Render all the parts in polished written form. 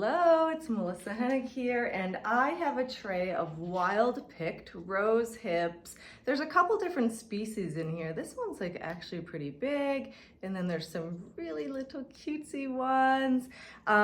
Hello, it's Melissa Hennig here, and I have a tray of wild-picked rose hips. There's a couple different species in here. This one's like actually pretty big, and then there's some really little cutesy ones.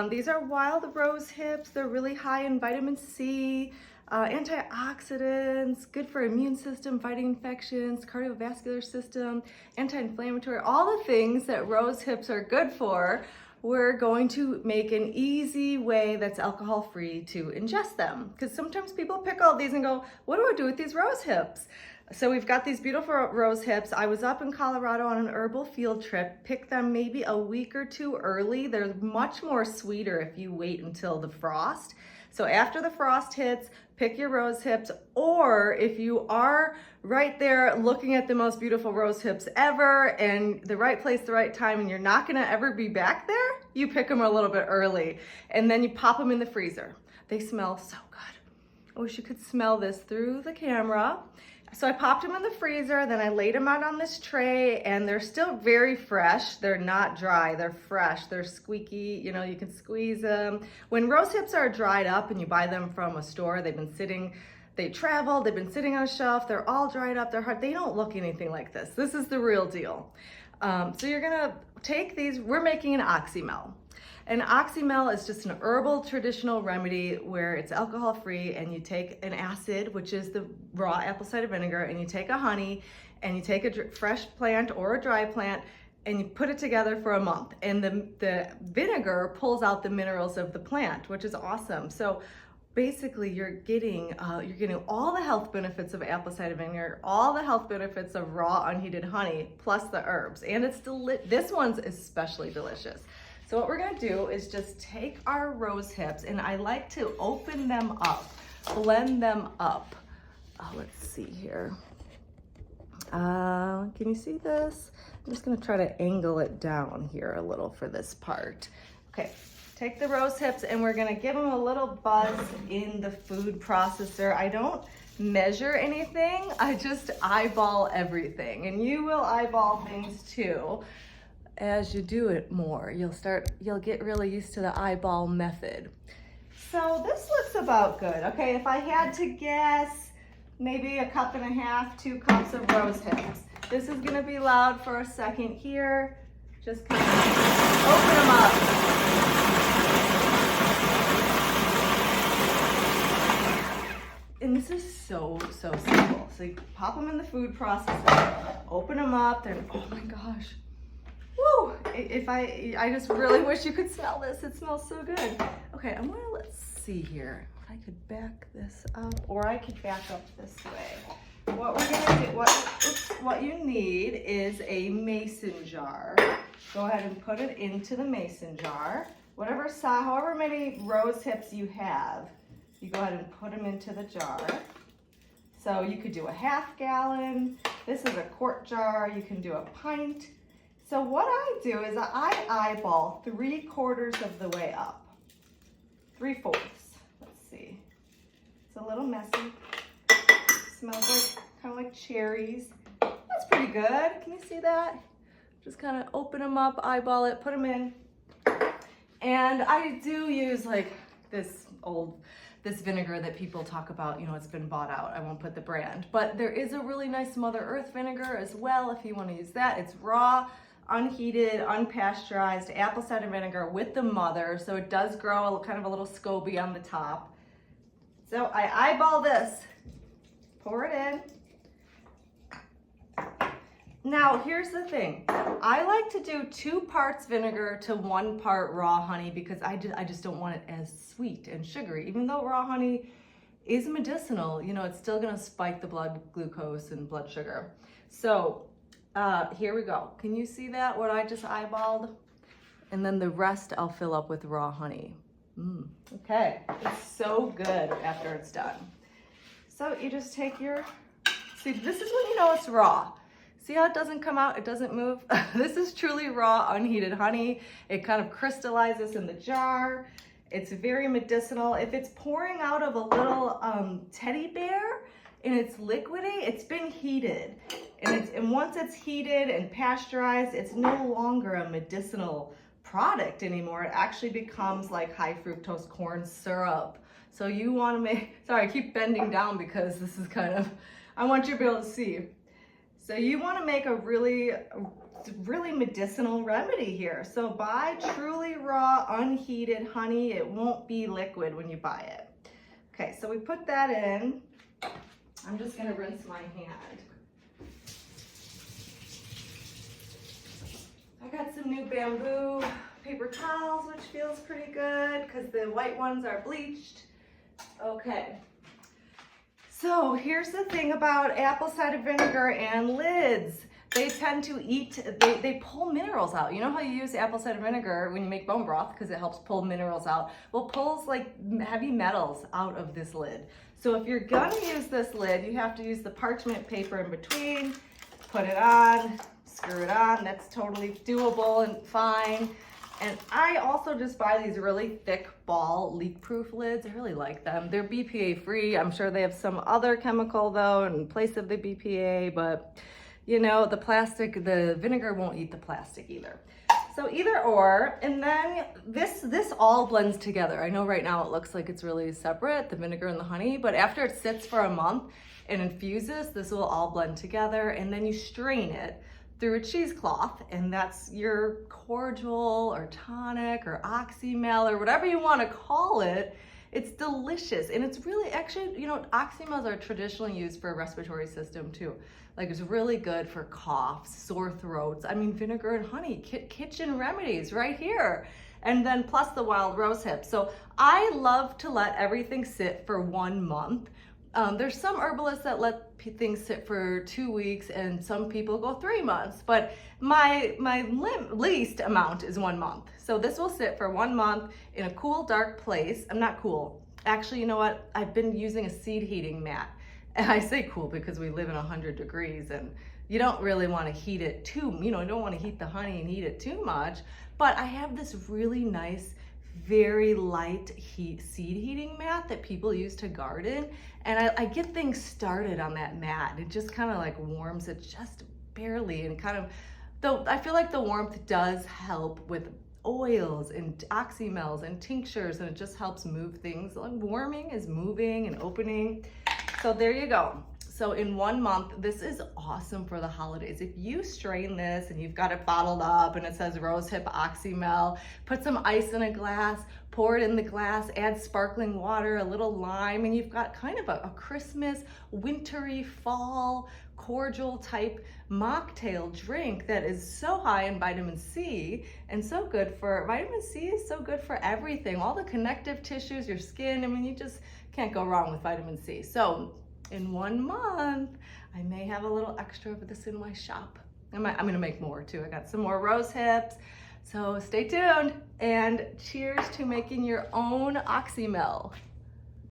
These are wild rose hips. They're really high in vitamin C, antioxidants, good for immune system, fighting infections, cardiovascular system, anti-inflammatory, all the things that rose hips are good for. We're going to make an easy way that's alcohol-free to ingest them. Because sometimes people pick all these and go, what do I do with these rose hips? So we've got these beautiful rose hips. I was up in Colorado on an herbal field trip, picked them maybe a week or two early. They're much more sweeter if you wait until the frost. So after the frost hits, pick your rose hips, or if you are right there looking at the most beautiful rose hips ever and the right place, the right time, and you're not gonna ever be back there, you pick them a little bit early and then you pop them in the freezer. They smell so good. I wish you could smell this through the camera. So I popped them in the freezer, then I laid them out on this tray, and they're still very fresh. They're not dry, they're fresh, they're squeaky, you know, you can squeeze them. When rose hips are dried up and you buy them from a store, they've been sitting, they traveled, they've been sitting on a shelf, they're all dried up, they're hard, they don't look anything like this. This is the real deal. So you're gonna take these, we're making an oxymel. An oxymel is just an herbal traditional remedy where it's alcohol-free, and you take an acid, which is the raw apple cider vinegar, and you take a honey, and you take a fresh plant or a dry plant, and you put it together for a month. And the vinegar pulls out the minerals of the plant, which is awesome. So basically you're getting all the health benefits of apple cider vinegar, all the health benefits of raw unheated honey, plus the herbs. And it's this one's especially delicious. So what we're gonna do is just take our rose hips, and I like to open them up, blend them up. Let's see here. Can you see this? I'm just gonna try to angle it down here a little for this part. Okay, take the rose hips and we're gonna give them a little buzz in the food processor. I don't measure anything, I just eyeball everything, and you will eyeball things too. As you do it more, you'll get really used to the eyeball method. So this looks about good. Okay, if I had to guess, maybe 1.5 cups, 2 cups of rose hips. This is gonna be loud for a second here. Just kind of open them up. And this is so simple. So you pop them in the food processor, open them up, they're, oh my gosh. Woo! I just really wish you could smell this. It smells so good. Okay, let's see here. I could back this up, or I could back up this way. What we're gonna do, what you need is a mason jar. Go ahead and put it into the mason jar. However many rose hips you have, you go ahead and put them into the jar. So you could do a 1/2 gallon. This is a quart jar. You can do a pint. So what I do is I eyeball 3/4 of the way up. 3/4. Let's see. It's a little messy. Smells like kind of like cherries. That's pretty good. Can you see that? Just kind of open them up, eyeball it, put them in. And I do use like this vinegar that people talk about, you know, it's been bought out. I won't put the brand, but there is a really nice Mother Earth vinegar as well if you want to use that. It's raw, unheated, unpasteurized apple cider vinegar with the mother, so it does grow kind of a little scoby on the top. So I eyeball this, pour it in. Now here's the thing, I like to do 2 parts vinegar to 1 part raw honey because I just don't want it as sweet and sugary. Even though raw honey is medicinal, you know, it's still gonna spike the blood glucose and blood sugar. So here we go. Can you see that, what I just eyeballed? And then the rest I'll fill up with raw honey. Okay, it's so good after it's done. So you just take see, this is when you know it's raw. See how it doesn't come out, it doesn't move? This is truly raw, unheated honey. It kind of crystallizes in the jar. It's very medicinal. If it's pouring out of a little teddy bear and it's liquidy, it's been heated. And once it's heated and pasteurized, it's no longer a medicinal product anymore. It actually becomes like high fructose corn syrup. So you want to make, sorry, I keep bending down because this is kind of, I want you to be able to see. So you want to make a really medicinal remedy here. So buy truly raw, unheated honey. It won't be liquid when you buy it. Okay, so we put that in. I'm just going to rinse my hand. I got some new bamboo paper towels, which feels pretty good because the white ones are bleached. Okay. So here's the thing about apple cider vinegar and lids. They tend to eat, they pull minerals out. You know how you use apple cider vinegar when you make bone broth because it helps pull minerals out? Well, pulls like heavy metals out of this lid. So if you're gonna use this lid, you have to use the parchment paper in between, put it on, screw it on. That's totally doable and fine. And I also just buy these really thick ball leak-proof lids. I really like them. They're BPA free. I'm sure they have some other chemical though in place of the BPA, but you know, the plastic, the vinegar won't eat the plastic either. So either or, and then this all blends together. I know right now it looks like it's really separate, the vinegar and the honey, but after it sits for a month and infuses, this will all blend together, and then you strain it through a cheesecloth, and that's your cordial or tonic or oxymel or whatever you want to call it. It's delicious, and it's really, actually, you know, oxymels are traditionally used for a respiratory system too. Like, it's really good for coughs, sore throats. I mean, vinegar and honey, kitchen remedies right here. And then plus the wild rose hip. So I love to let everything sit for 1 month. There's some herbalists that let things sit for 2 weeks, and some people go 3 months, but my least amount is 1 month. So this will sit for 1 month in a cool, dark place. I'm not cool. Actually, you know what? I've been using a seed heating mat. And I say cool because we live in 100 degrees, and you don't really want to heat it too, you know, you don't want to heat the honey and heat it too much. But I have this really nice, very light seed heating mat that people use to garden, and I get things started on that mat. It just kind of like warms it just barely, and kind of, though I feel like the warmth does help with oils and oxymels and tinctures, and it just helps move things. Like warming is moving and opening. So there you go. So in 1 month, this is awesome for the holidays. If you strain this and you've got it bottled up and it says rosehip oxymel, put some ice in a glass, pour it in the glass, add sparkling water, a little lime, and you've got kind of a Christmas, wintry, fall, cordial type mocktail drink that is so high in vitamin C and so good for, vitamin C is so good for everything, all the connective tissues, your skin. I mean, you just can't go wrong with vitamin C. So in 1 month, I may have a little extra of this in my shop. I'm gonna make more too. I got some more rose hips. So stay tuned, and cheers to making your own oxymel.